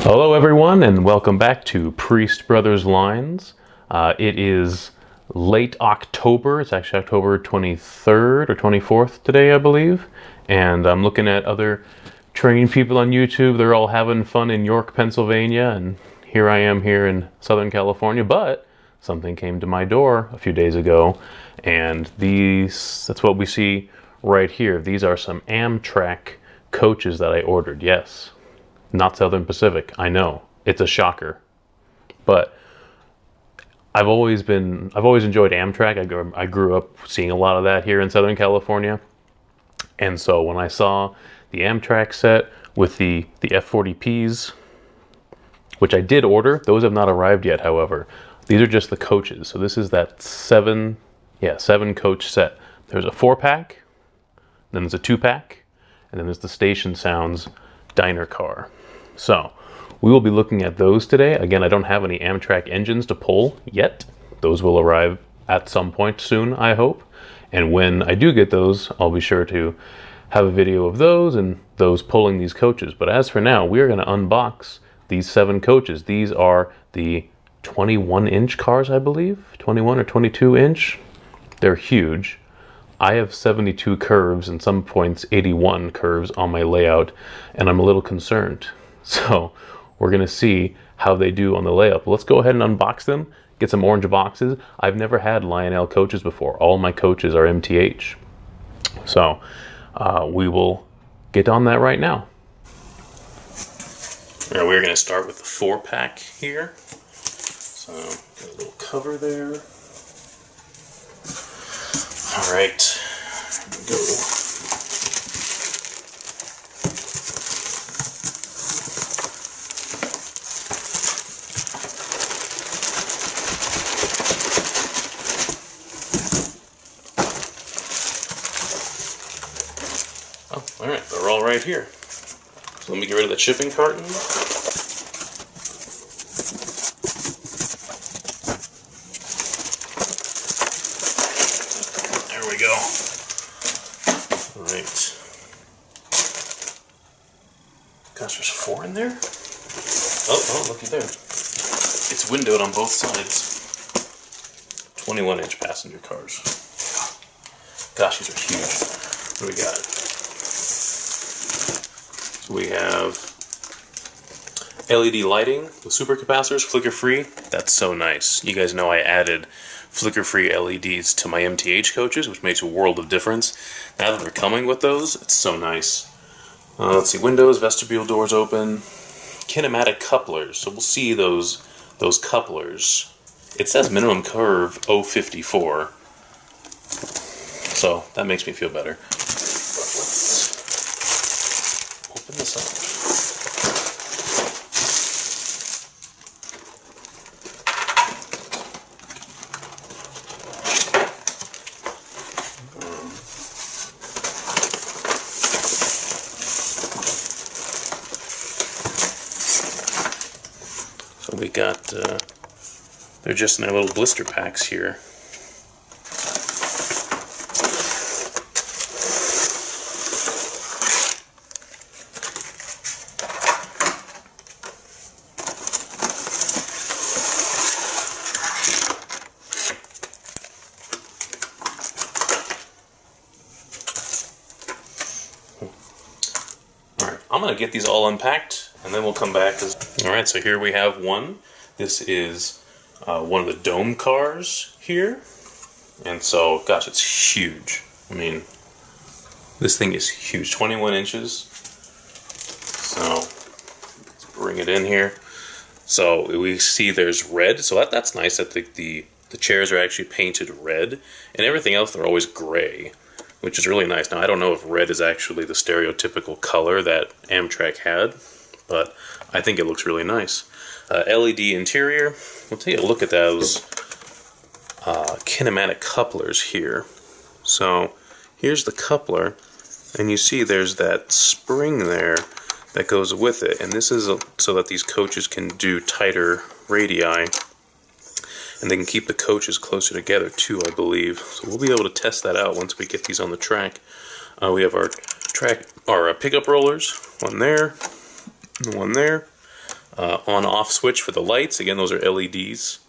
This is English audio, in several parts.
Hello everyone and welcome back to Priest Brothers Lines. It is late October. It's actually October 23rd or 24th today, I believe. And I'm looking at other training people on YouTube. They're all having fun in York, Pennsylvania, and here I am here in Southern California. But something came to my door a few days ago, and that's what we see right here. These are some Amtrak coaches that I ordered. Yes. Not Southern Pacific. I know it's a shocker, but I've always enjoyed Amtrak. I grew up seeing a lot of that here in Southern California, and so when I saw the Amtrak set with the F40Ps, which I did order, those have not arrived yet. However, these are just the coaches. So this is that seven coach set. There's a 4-pack, then there's a 2-pack, and then there's the Station Sounds diner car. So we will be looking at those today. Again, I don't have any Amtrak engines to pull yet. Those will arrive at some point soon, I hope. And when I do get those, I'll be sure to have a video of those and those pulling these coaches. But as for now, we are going to unbox these 7 coaches. These are the 21-inch cars, I believe. 21 or 22 inch. They're huge. I have 72 curves and some points 81 curves on my layout, and I'm a little concerned. So we're going to see how they do on the layout. But let's go ahead and unbox them, get some orange boxes. I've never had Lionel coaches before. All my coaches are MTH. So we will get on that right now. All right, we're going to start with the 4-pack here. So got a little cover there. All right, here we go. Oh, all right, they're all right here. So let me get rid of the shipping carton. There we go. All right. Gosh, there's 4 in there? Oh, looky there. It's windowed on both sides. 21-inch passenger cars. Gosh, these are huge. What do we got? So we have LED lighting with supercapacitors, flicker-free. That's so nice. You guys know I added flicker-free LEDs to my MTH coaches, which makes a world of difference. Now that they're coming with those, it's so nice. Let's see, windows, vestibule doors open, kinematic couplers. So we'll see those couplers. It says minimum curve 054, so that makes me feel better. Open this up. So we got, they're just in their little blister packs here. I'm going to get these all unpacked, and then we'll come back. Alright, so here we have one. This is one of the dome cars here. And so, gosh, it's huge. I mean, this thing is huge. 21 inches. So, let's bring it in here. So, we see there's red. So that's nice that the chairs are actually painted red. And everything else, they're always gray, which is really nice. Now, I don't know if red is actually the stereotypical color that Amtrak had, but I think it looks really nice. LED interior. We'll take a look at those kinematic couplers here. So here's the coupler, and you see there's that spring there that goes with it, and this is so that these coaches can do tighter radii, and they can keep the coaches closer together too, I believe. So we'll be able to test that out once we get these on the track. We have our pickup rollers, one there, and one there. on-off switch for the lights. Again, those are LEDs.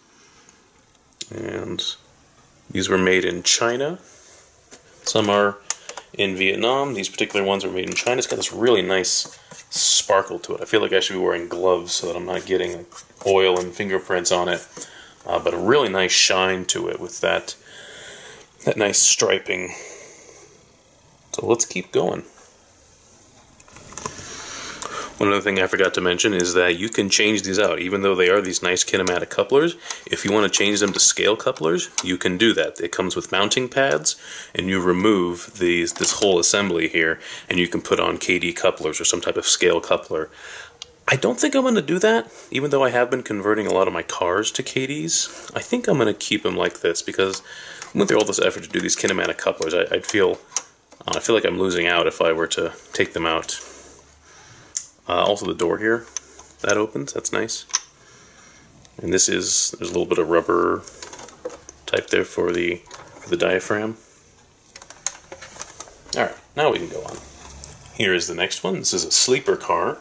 And these were made in China. Some are in Vietnam. These particular ones were made in China. It's got this really nice sparkle to it. I feel like I should be wearing gloves so that I'm not getting oil and fingerprints on it. But a really nice shine to it with that nice striping. So let's keep going. One other thing I forgot to mention is that you can change these out. Even though they are these nice kinematic couplers, if you want to change them to scale couplers, you can do that. It comes with mounting pads, and you remove this whole assembly here, and you can put on KD couplers or some type of scale coupler. I don't think I'm going to do that, even though I have been converting a lot of my cars to KDs. I think I'm going to keep them like this, because I went through all this effort to do these kinematic couplers. I feel like I'm losing out if I were to take them out. Also the door here, that opens, that's nice. And there's a little bit of rubber type there for the diaphragm. Alright, now we can go on. Here is the next one. This is a sleeper car.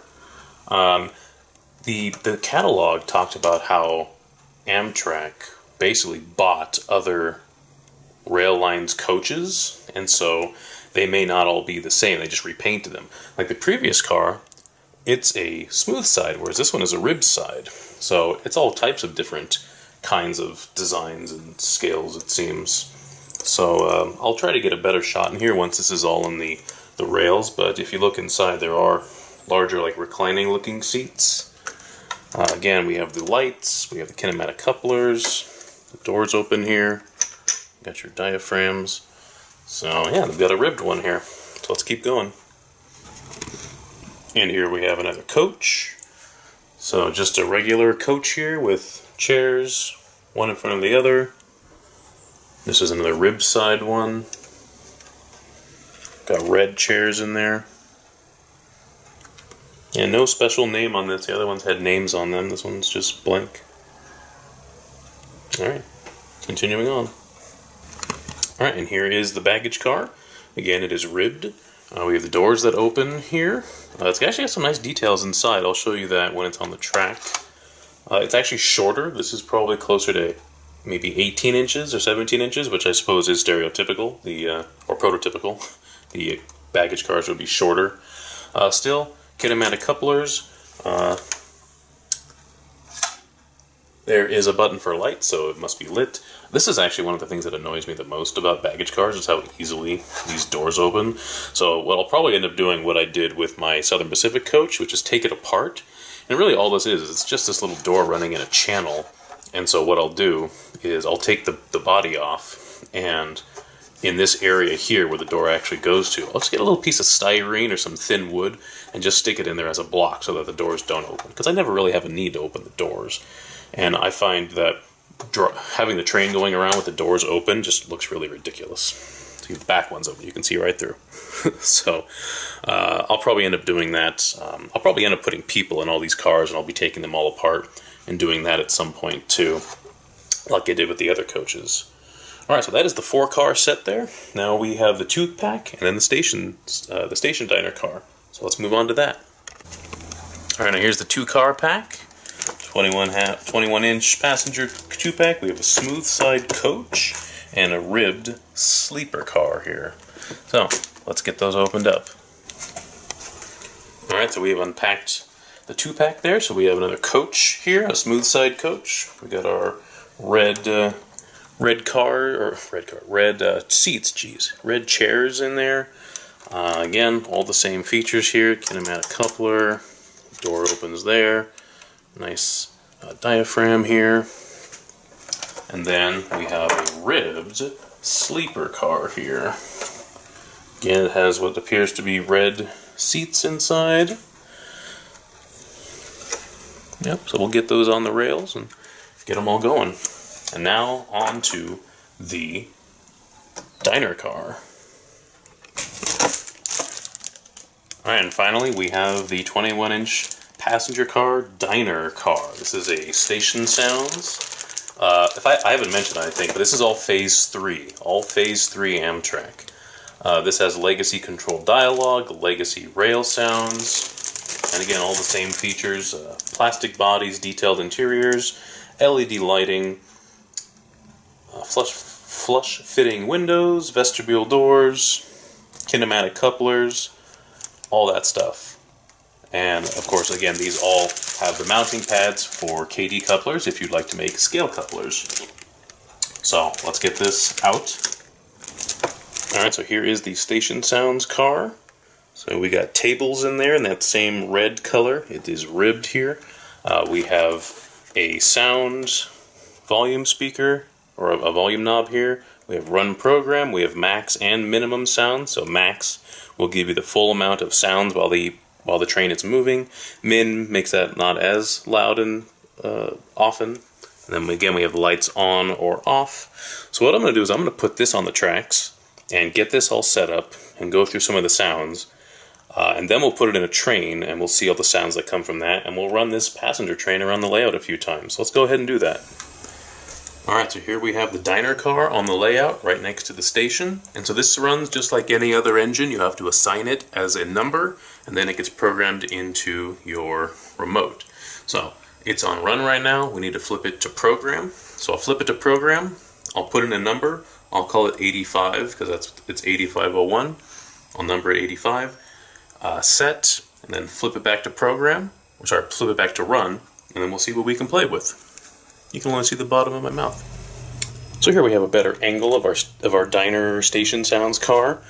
The catalog talked about how Amtrak basically bought other rail lines coaches, and so they may not all be the same. They just repainted them. Like the previous car, it's a smooth side, whereas this one is a ribbed side. So it's all types of different kinds of designs and scales, it seems. So I'll try to get a better shot in here once this is all in the rails, but if you look inside, there are larger, like reclining looking seats. Again, we have the lights, we have the kinematic couplers, the doors open here, got your diaphragms. So yeah, they've got a ribbed one here. So let's keep going. And here we have another coach. So just a regular coach here with chairs, one in front of the other. This is another rib side one. Got red chairs in there. And no special name on this. The other ones had names on them. This one's just blank. Alright, continuing on. Alright, and here is the baggage car. Again, it is ribbed. We have the doors that open here. It's actually got some nice details inside. I'll show you that when it's on the track. It's actually shorter. This is probably closer to maybe 18 inches or 17 inches, which I suppose is stereotypical, or prototypical. The baggage cars would be shorter. Still, kinematic couplers. There is a button for light, so it must be lit. This is actually one of the things that annoys me the most about baggage cars, is how easily these doors open. So what I'll probably end up doing, what I did with my Southern Pacific coach, which is take it apart. And really all this is it's just this little door running in a channel. And so what I'll do is I'll take the body off, and in this area here where the door actually goes to, I'll just get a little piece of styrene or some thin wood and just stick it in there as a block so that the doors don't open. Because I never really have a need to open the doors. And I find that having the train going around with the doors open just looks really ridiculous. So the back one's open, you can see right through. So I'll probably end up doing that. I'll probably end up putting people in all these cars, and I'll be taking them all apart and doing that at some point too, like I did with the other coaches. Alright, so that is the 4-car set there. Now we have the 2-pack and then the station diner car. So let's move on to that. Alright, now here's the 2-car pack. 21-inch passenger 2-pack. We have a smooth side coach and a ribbed sleeper car here. So let's get those opened up. Alright, so we have unpacked the 2-pack there. So we have another coach here, a smooth side coach. We got our red seats, red chairs in there. Again, all the same features here. Kinematic coupler, door opens there. Nice diaphragm here. And then we have a ribbed sleeper car here. Again, it has what appears to be red seats inside. Yep, so we'll get those on the rails and get them all going. And now on to the diner car. Alright, and finally we have the 21-inch passenger car diner car. This is a Station Sounds. I haven't mentioned anything, but this is all Phase 3. All Phase 3 Amtrak. This has legacy controlled dialogue, legacy rail sounds, And again, all the same features, plastic bodies, detailed interiors, LED lighting, flush fitting windows, vestibule doors, kinematic couplers, all that stuff. And of course, again, these all have the mounting pads for KD couplers if you'd like to make scale couplers. So let's get this out. Alright, so here is the Station Sounds car. So we got tables in there in that same red color. It is ribbed here. We have a sound volume speaker, or a volume knob here. We have run program, we have max and minimum sound. So max will give you the full amount of sounds while the train is moving. Min makes that not as loud and often. And then again, we have the lights on or off. So what I'm going to do is I'm going to put this on the tracks and get this all set up and go through some of the sounds. And then we'll put it in a train and we'll see all the sounds that come from that. And we'll run this passenger train around the layout a few times. So let's go ahead and do that. Alright, so here we have the diner car on the layout right next to the station. And so this runs just like any other engine. You have to assign it as a number and then it gets programmed into your remote. So it's on run right now. We need to flip it to program. So I'll flip it to program. I'll put in a number. I'll call it 85 because it's 8501. I'll number it 85. Set, and then flip it back to program. Or sorry, flip it back to run, and then we'll see what we can play with. You can only see the bottom of my mouth. So here we have a better angle of our diner Station Sounds car.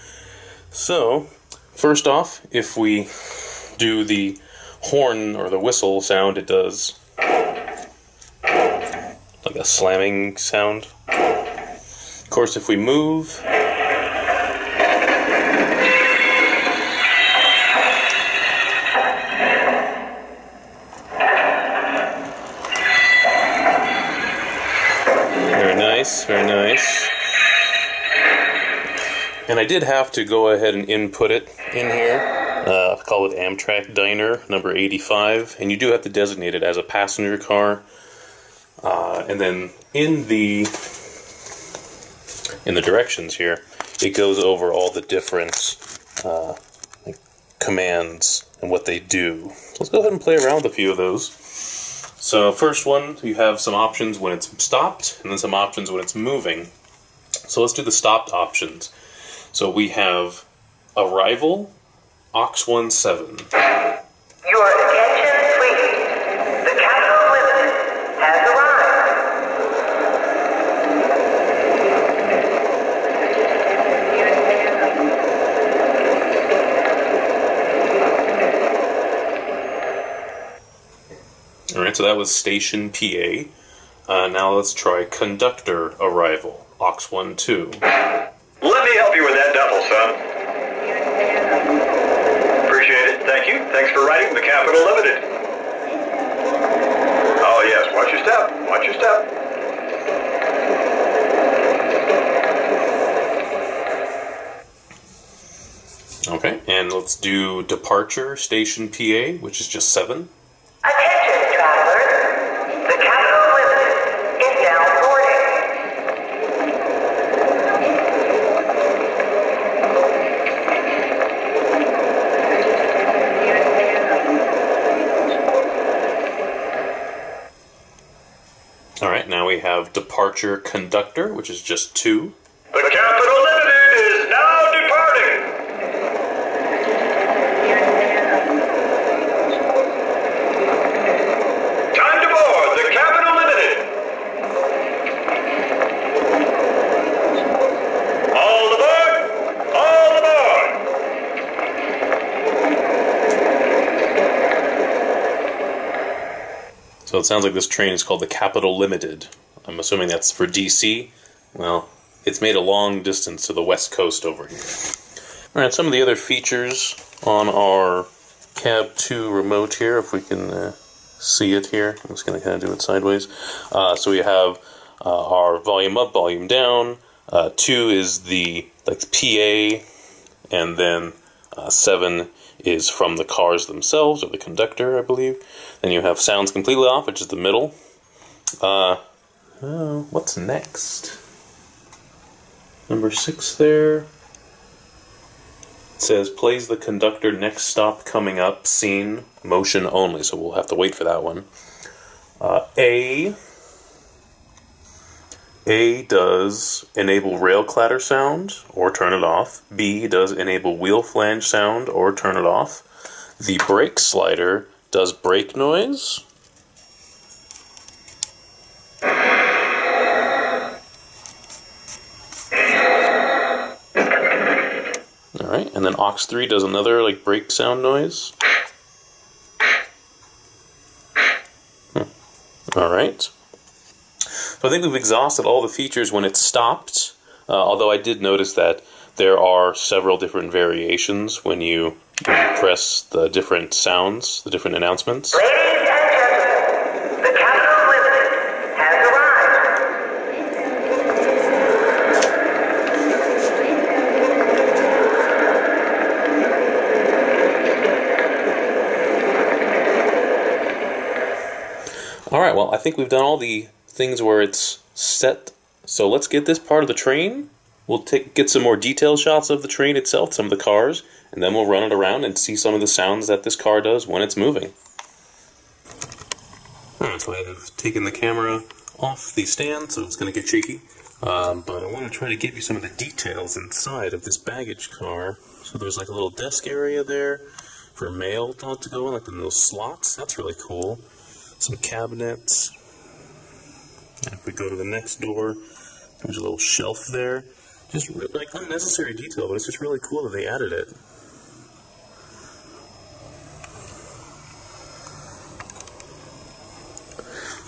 So first off, if we do the horn or the whistle sound, it does like a slamming sound. Of course, if we move, very nice. And I did have to go ahead and input it in here. I'll call it Amtrak Diner number 85, and you do have to designate it as a passenger car. And then in the directions here, it goes over all the different commands and what they do. So let's go ahead and play around with a few of those. So first one, you have some options when it's stopped, and then some options when it's moving. So let's do the stopped options. So we have arrival, aux 17. Your attention, please. The Capital Limited has arrived. Alright, so that was station PA. Now let's try conductor arrival, aux 12. Let me help you with that duffel, son. Appreciate it. Thank you. Thanks for riding the Capital Limited. Oh, yes. Watch your step. Watch your step. Okay, and let's do departure station PA, which is just 7. Attention, travelers. The Capital Limited is now boarding. Alright, now we have departure conductor, which is just 2. The Capital Limited is now departing. Time to board the Capital Limited. All aboard! All aboard! So it sounds like this train is called the Capital Limited. I'm assuming that's for DC. Well, it's made a long distance to the west coast over here. Alright, some of the other features on our Cab 2 remote here, if we can see it here. I'm just going to kind of do it sideways. So we have our volume up, volume down. 2 is the PA, and then 7 is from the cars themselves, or the conductor, I believe. Then you have sounds completely off, which is the middle. What's next? Number 6 there. It says, plays the conductor next stop coming up, scene, motion only, so we'll have to wait for that one. A does enable rail clatter sound, or turn it off. B does enable wheel flange sound, or turn it off. The brake slider does brake noise. Alright, and then aux 3 does another like brake sound noise. Alright. So I think we've exhausted all the features when it's stopped, although I did notice that there are several different variations when you press the different sounds, the different announcements. Ladies and gentlemen, the Capital Limited has arrived. Alright, well, I think we've done all the things where it's set. So let's get this part of the train. We'll get some more detailed shots of the train itself, some of the cars, and then we'll run it around and see some of the sounds that this car does when it's moving. Alright, so I have taken the camera off the stand, so it's going to get shaky. But I want to try to give you some of the details inside of this baggage car. So there's like a little desk area there for mail to go in, like the little slots. That's really cool. Some cabinets. And if we go to the next door, there's a little shelf there. Just like unnecessary detail, but it's just really cool that they added it.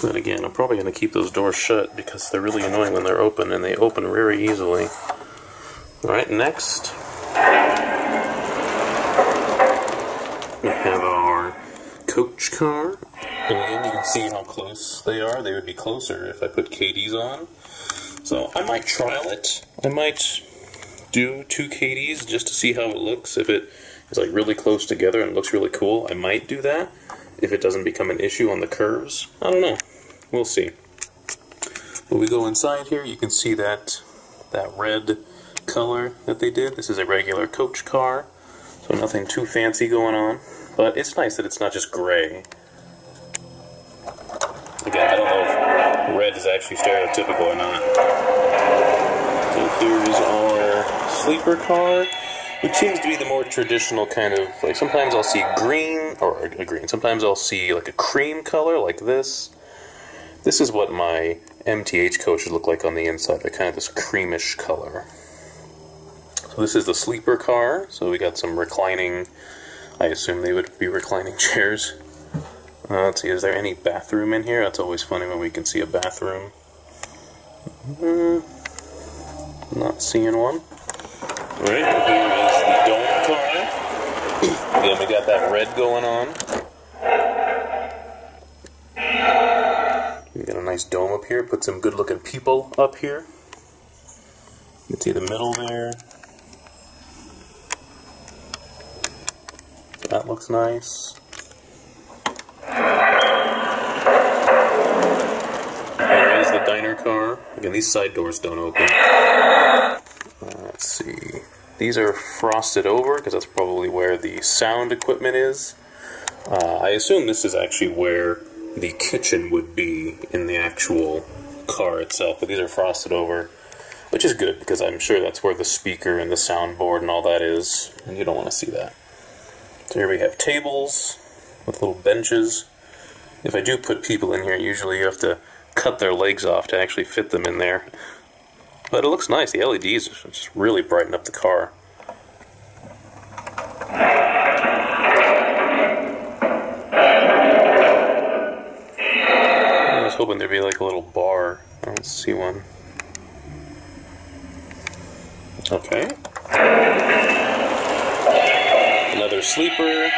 But again, I'm probably going to keep those doors shut because they're really annoying when they're open, and they open very easily. Alright, next we have our coach car. And again, you can see how close they are. They would be closer if I put KDs on. So I might trial it. I might do 2 KDs just to see how it looks. If it is like really close together and looks really cool, I might do that. If it doesn't become an issue on the curves, I don't know. We'll see. When we go inside here, you can see that red color that they did. This is a regular coach car, so nothing too fancy going on. But it's nice that it's not just gray. Again, I don't know if red is actually stereotypical or not. So here's our sleeper car, which seems to be the more traditional kind of, like sometimes I'll see green, or a green, sometimes I'll see like a cream color like this. This is what my MTH coaches look like on the inside, they're kind of this creamish color. So this is the sleeper car, so we got some reclining, I assume they would be reclining chairs. Let's see, is there any bathroom in here? That's always funny when we can see a bathroom. Not seeing one. Alright, here is the dome car. Again, we got that red going on. We got a nice dome up here, put some good looking people up here. You can see the middle there. That looks nice. There is the diner car. Again, these side doors don't open. Let's see. These are frosted over because that's probably where the sound equipment is. I assume this is actually where the kitchen would be in the actual car itself, but these are frosted over, which is good because I'm sure that's where the speaker and the soundboard and all that is, and you don't want to see that. So here we have tables with little benches. If I do put people in here, usually you have to cut their legs off to actually fit them in there. But it looks nice. The LEDs just really brighten up the car. I was hoping there'd be like a little bar. I don't see one. Okay. Another sleeper.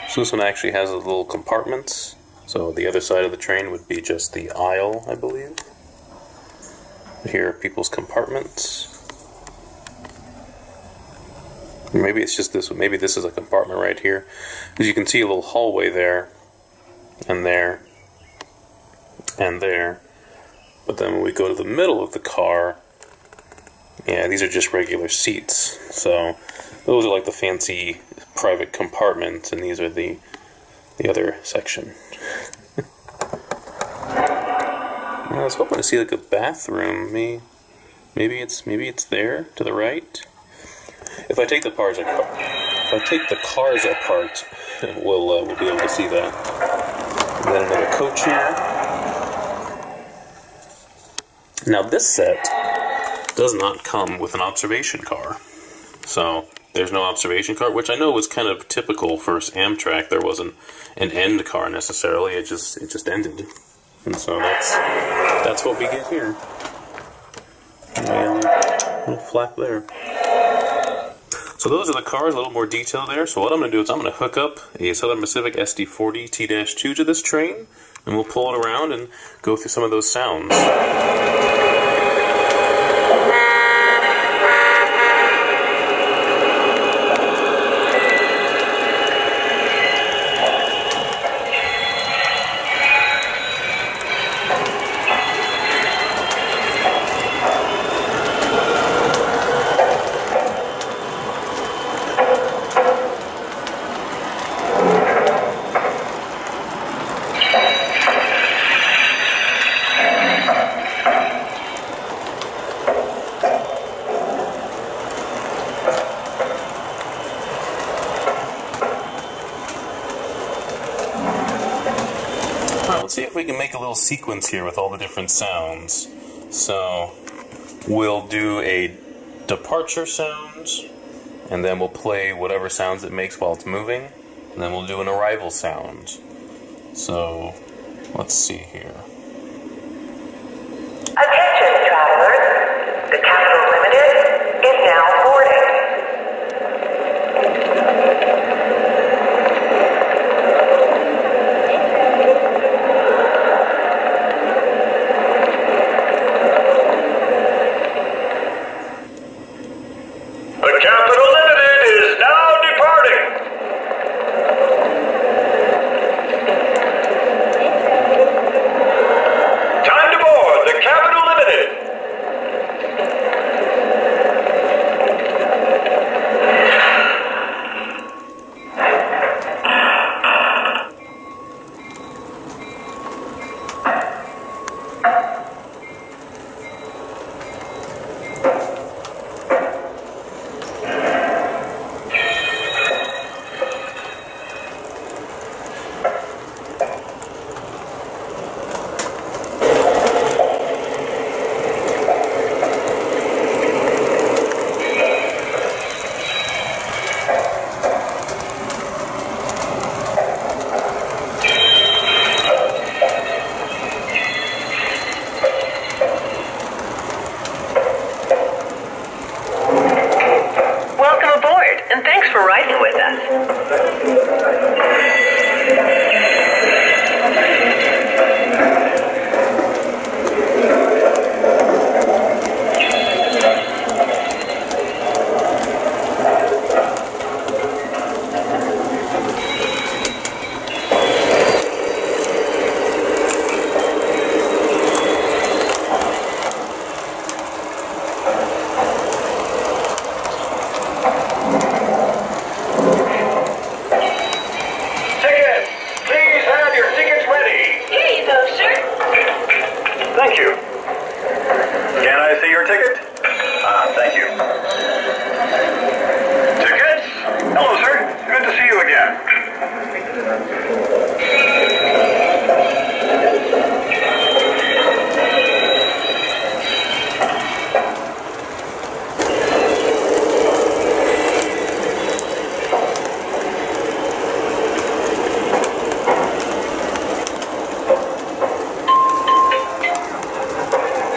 So this one actually has a little compartments. So the other side of the train would be just the aisle, I believe. Here are people's compartments. Maybe it's just this one. Maybe this is a compartment right here. Because you can see a little hallway there, and there, and there. But then when we go to the middle of the car, Yeah, these are just regular seats. So those are like the fancy private compartments, and these are the other section. I was hoping to see like a bathroom. Maybe it's there to the right. If I take the cars apart, we'll be able to see that. And then another coach here. Now this set does not come with an observation car, so there's no observation car, which I know was kind of typical for Amtrak. There wasn't an end car necessarily; it just ended, and so that's what we get here. And a little flap there. So those are the cars, a little more detail there. So what I'm going to do is I'm going to hook up a Southern Pacific SD40 T-2 to this train, and we'll pull it around and go through some of those sounds. Let's see if we can make a little sequence here with all the different sounds. So we'll do a departure sound, and then we'll play whatever sounds it makes while it's moving, and then we'll do an arrival sound. So let's see here. Attention, travelers. The Capital Limited is now boarding. The Capital Limited is now departing. Time to board the Capital Limited. Welcome aboard, and thanks for riding with us. Tickets! Please have your tickets ready. Here you go, sir. Thank you. Can I see your ticket? Thank you. Tickets? Hello, sir. Good to see you again.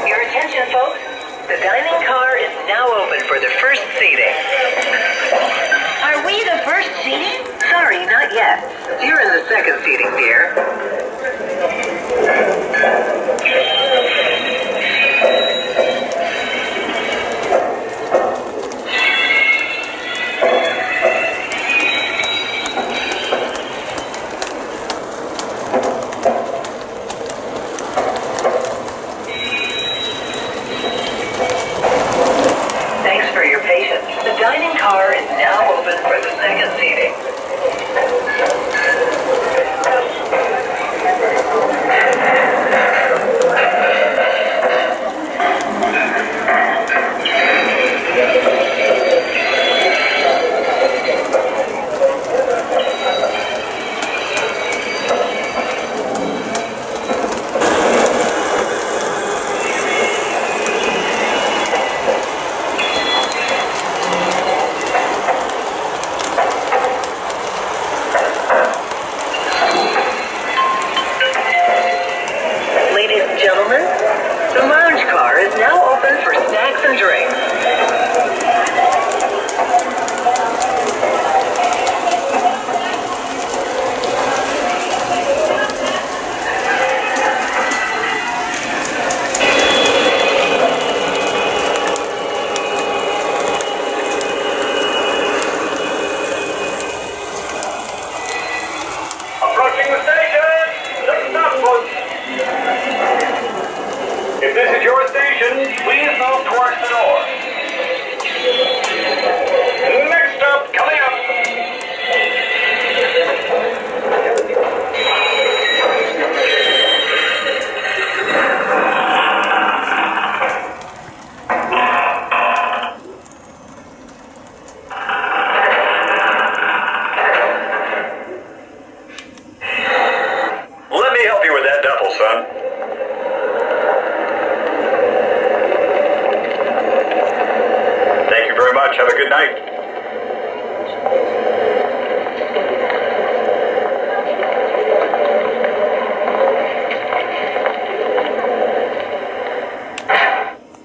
Your attention, folks. The dining car is now open for the first seating. Are we the first seating? Sorry, not yet. You're in the second seating, dear. dining car is now open for the second seating. Ladies and gentlemen, the lounge car is now open for snacks and drinks. Approaching the station! Don't stop, folks! If this is your station, please move towards the door. Next stop, coming up. Let me help you with that duffel, son. Thank you very much. Have a good night.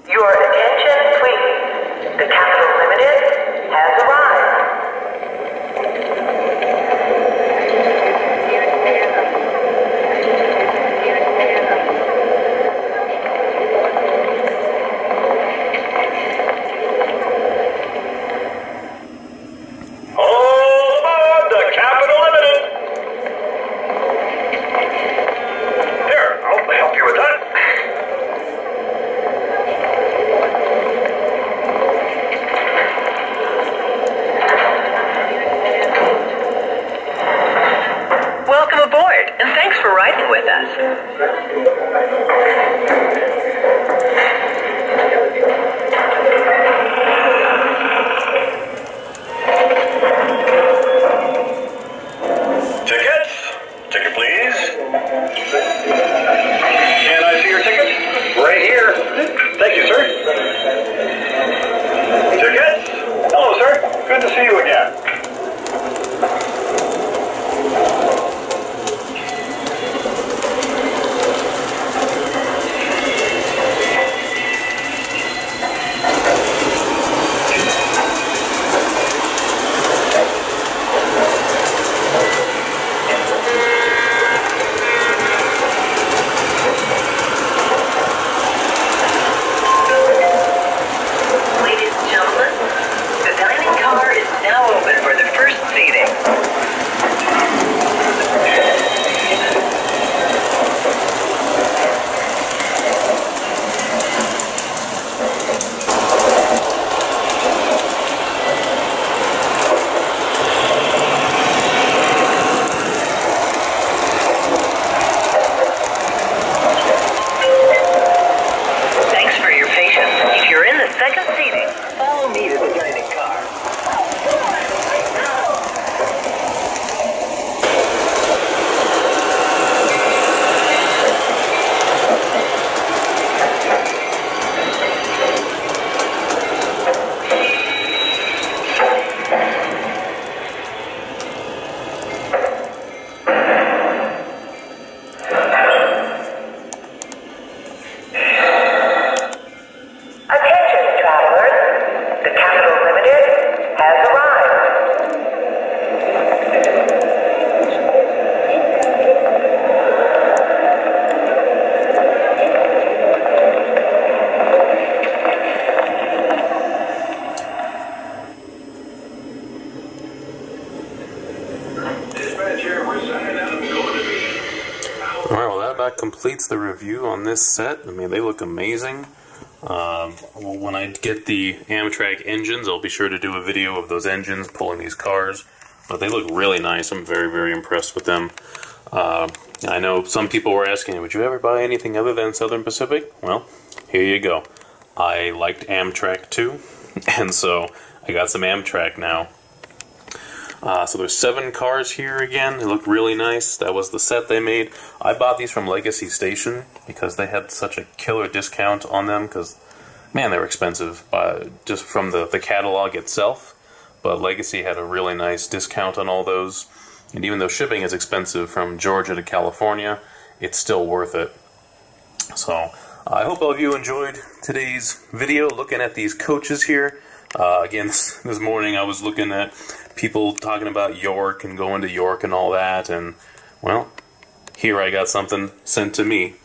Your attention, please. The Capital Limited has arrived. All aboard the Capital Limited. Here, I'll help you with that. Welcome aboard, and thanks for riding with us. Tickets? Ticket, please. Can I see your ticket? Right here. Thank you, sir. Tickets? Hello, sir. Good to see you again. Ladies and gentlemen, the dining car is now open for the first seating. Thanks for your patience. If you're in the second seating, follow me to the dining car. Attention, travelers. The Capital Limited has arrived. Alright, well that about completes the review on this set. I mean, they look amazing. When I get the Amtrak engines, I'll be sure to do a video of those engines pulling these cars. But they look really nice. I'm very, very impressed with them. I know some people were asking, would you ever buy anything other than Southern Pacific? Well, here you go. I liked Amtrak too, and so I got some Amtrak now. So there's 7 cars here again. They look really nice. That was the set they made. I bought these from Legacy Station because they had such a killer discount on them because, man, they were expensive just from the catalog itself. But Legacy had a really nice discount on all those. And even though shipping is expensive from Georgia to California, it's still worth it. So I hope all of you enjoyed today's video looking at these coaches here. Again, this morning I was looking at people talking about York and going to York and all that, and, well, here I got something sent to me.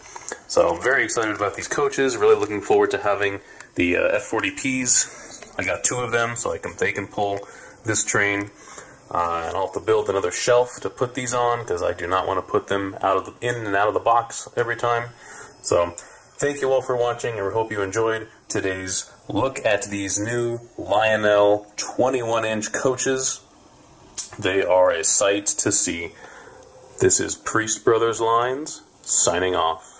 So I'm very excited about these coaches, really looking forward to having the F40Ps. I got 2 of them, so they can pull this train. And I'll have to build another shelf to put these on, because I do not want to put them in and out of the box every time. So thank you all for watching, and we hope you enjoyed today's look at these new Lionel 21-inch coaches. They are a sight to see. This is Priest Brothers Lines, signing off.